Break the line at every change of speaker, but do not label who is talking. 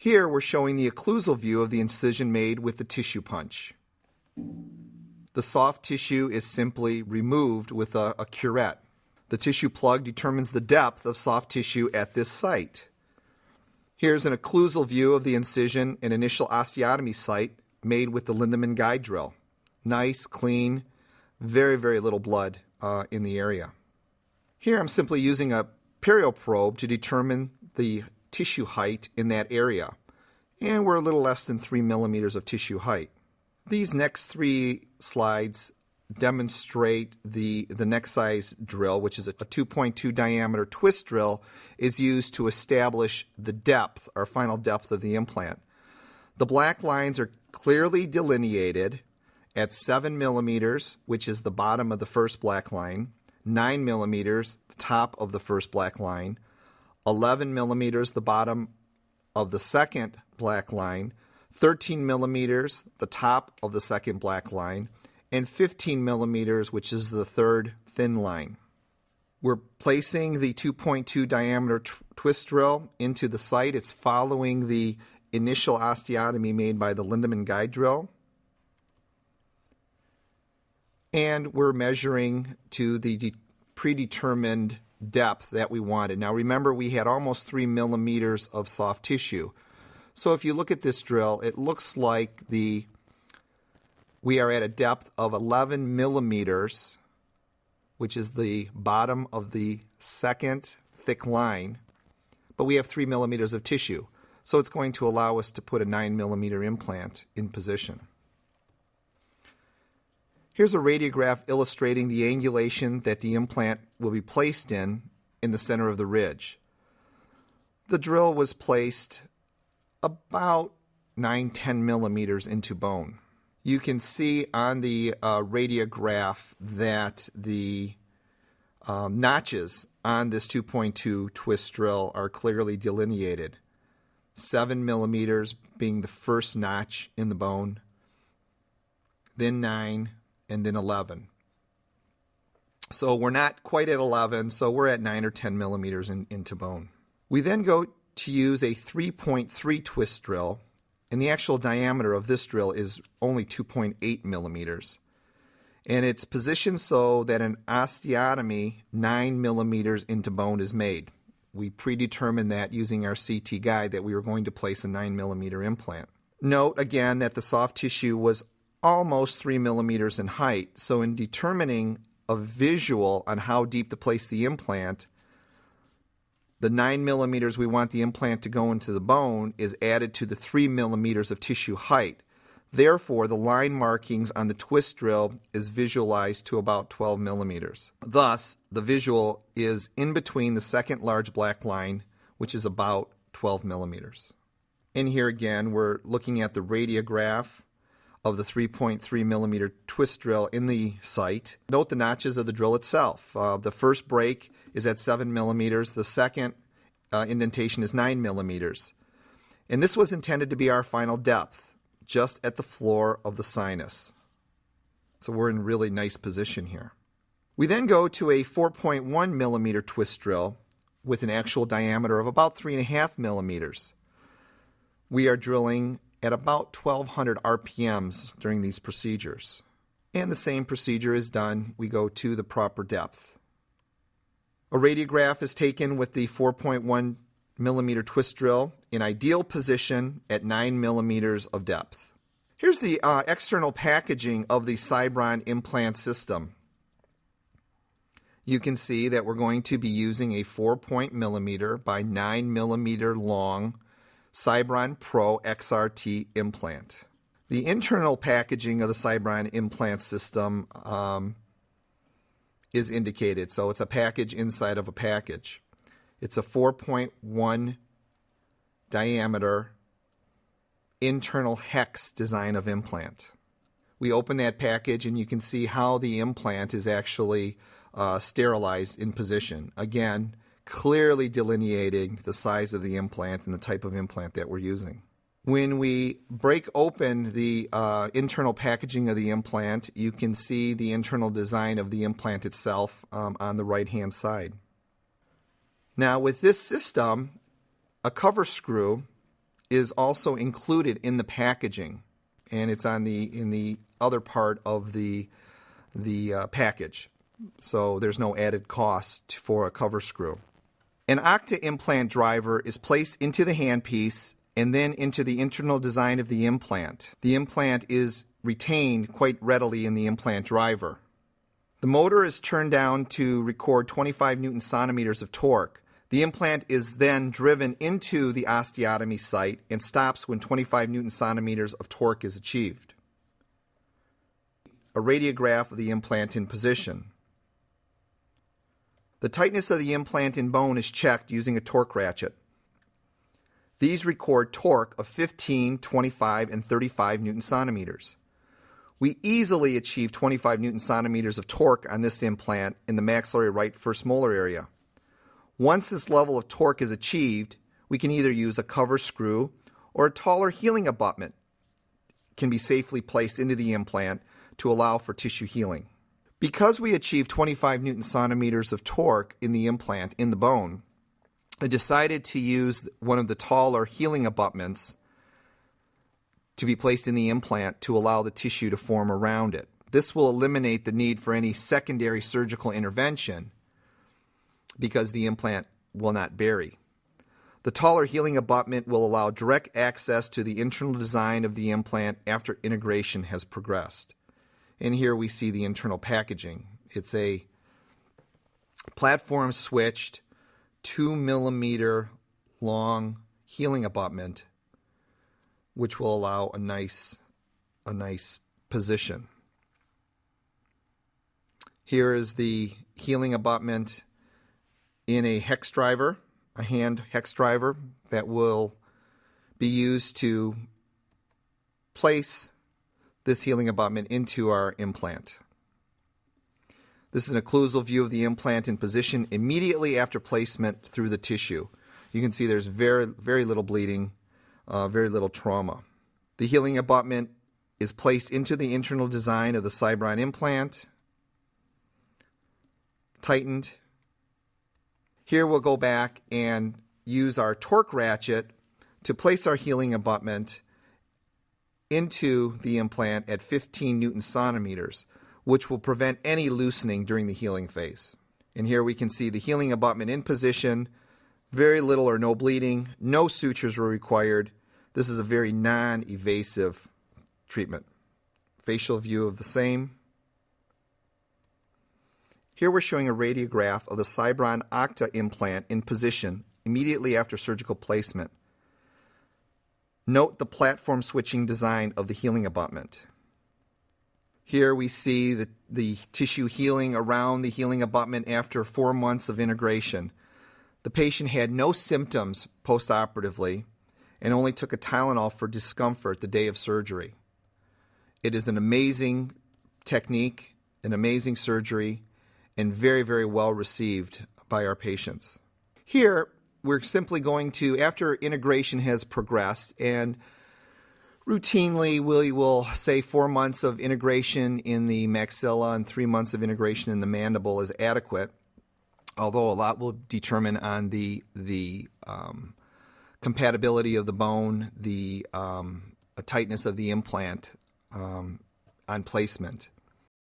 Here we're showing the occlusal view of the incision made with the tissue punch. The soft tissue is simply removed with a curette. The tissue plug determines the depth of soft tissue at this site. Here's an occlusal view of the incision and initial osteotomy site made with the Lindemann guide drill. Nice, clean, very, very little blood in the area. Here I'm simply using a perio probe to determine the tissue height in that area. And we're a little less than 3 millimeters of tissue height. These next three slides demonstrate the next size drill, which is a 2.2 diameter twist drill, is used to establish the depth, or final depth of the implant. The black lines are clearly delineated at 7 millimeters, which is the bottom of the first black line, 9 millimeters, the top of the first black line, 11 millimeters, the bottom of the second black line, 13 millimeters, the top of the second black line, and 15 millimeters, which is the third thin line. We're placing the 2.2 diameter twist drill into the site. It's following the initial osteotomy made by the Lindemann guide drill. And we're measuring to the predetermined depth that we wanted. Now remember, we had almost 3 millimeters of soft tissue. So if you look at this drill, it looks like we are at a depth of 11 millimeters, which is the bottom of the second thick line, but we have 3 millimeters of tissue. So it's going to allow us to put a 9 millimeter implant in position. Here's a radiograph illustrating the angulation that the implant will be placed in the center of the ridge. The drill was placed about 9-10 millimeters into bone. You can see on the radiograph that the notches on this 2.2 twist drill are clearly delineated. 7 millimeters being the first notch in the bone, then 9, and then 11. So we're not quite at 11, so we're at 9 or 10 millimeters into bone. We then go to use a 3.3 twist drill, and the actual diameter of this drill is only 2.8 millimeters. And it's positioned so that an osteotomy 9 millimeters into bone is made. We predetermined that using our CT guide that we were going to place a 9 millimeter implant. Note again that the soft tissue was almost 3 millimeters in height, so in determining a visual on how deep to place the implant, the 9 millimeters we want the implant to go into the bone is added to the 3 millimeters of tissue height. Therefore, the line markings on the twist drill is visualized to about 12 millimeters. Thus, the visual is in between the second large black line, which is about 12 millimeters. In here again, we're looking at the radiograph of the 3.3 millimeter twist drill in the site. Note the notches of the drill itself. The first break is at 7 millimeters. The second indentation is 9 millimeters. And this was intended to be our final depth, just at the floor of the sinus. So we're in really nice position here. We then go to a 4.1 millimeter twist drill with an actual diameter of about 3.5 millimeters. We are drilling at about 1200 RPMs during these procedures. And the same procedure is done. We go to the proper depth. A radiograph is taken with the 4.1 millimeter twist drill in ideal position at 9 millimeters of depth. Here's the external packaging of the Cybron implant system. You can see that we're going to be using a 4 millimeter by 9 millimeter long Cybron Pro XRT implant. The internal packaging of the Cybron implant system is indicated. So it's a package inside of a package. It's a 4.1 diameter internal hex design of implant. We open that package and you can see how the implant is actually sterilized in position. Again, clearly delineating the size of the implant and the type of implant that we're using. When we break open the internal packaging of the implant, you can see the internal design of the implant itself on the right-hand side. Now with this system, a cover screw is also included in the packaging, and it's on in the other part of the package. So there's no added cost for a cover screw. An Octa implant driver is placed into the handpiece and then into the internal design of the implant. The implant is retained quite readily in the implant driver. The motor is turned down to record 25 Newton centimeters of torque. The implant is then driven into the osteotomy site and stops when 25 Newton centimeters of torque is achieved. A radiograph of the implant in position. The tightness of the implant in bone is checked using a torque ratchet. These record torque of 15, 25, and 35 Newton centimeters. We easily achieve 25 Newton centimeters of torque on this implant in the maxillary right first molar area. Once this level of torque is achieved, we can either use a cover screw or a taller healing abutment can be safely placed into the implant to allow for tissue healing. Because we achieved 25 Newton centimeters of torque in the implant in the bone, I decided to use one of the taller healing abutments to be placed in the implant to allow the tissue to form around it. This will eliminate the need for any secondary surgical intervention because the implant will not bury. The taller healing abutment will allow direct access to the internal design of the implant after integration has progressed. And here we see the internal packaging. It's a platform switched 2 millimeter long healing abutment, which will allow a nice position. Here is the healing abutment in a hex driver, a hand hex driver that will be used to place this healing abutment into our implant. This is an occlusal view of the implant in position immediately after placement through the tissue. You can see there's very little bleeding, very little trauma. The healing abutment is placed into the internal design of the Cybron implant, tightened. Here we'll go back and use our torque ratchet to place our healing abutment into the implant at 15 Newton centimeters, which will prevent any loosening during the healing phase. And here we can see the healing abutment in position, very little or no bleeding, no sutures were required. This is a very non-invasive treatment. Facial view of the same. Here we're showing a radiograph of the Cybron Octa implant in position immediately after surgical placement. Note the platform switching design of the healing abutment. Here we see the tissue healing around the healing abutment after 4 months of integration. The patient had no symptoms postoperatively and only took a Tylenol for discomfort the day of surgery. It is an amazing technique, an amazing surgery, and very, very well received by our patients. Here, we're simply going to, after integration has progressed, and routinely we will say 4 months of integration in the maxilla and 3 months of integration in the mandible is adequate, although a lot will determine on the compatibility of the bone, the tightness of the implant on placement.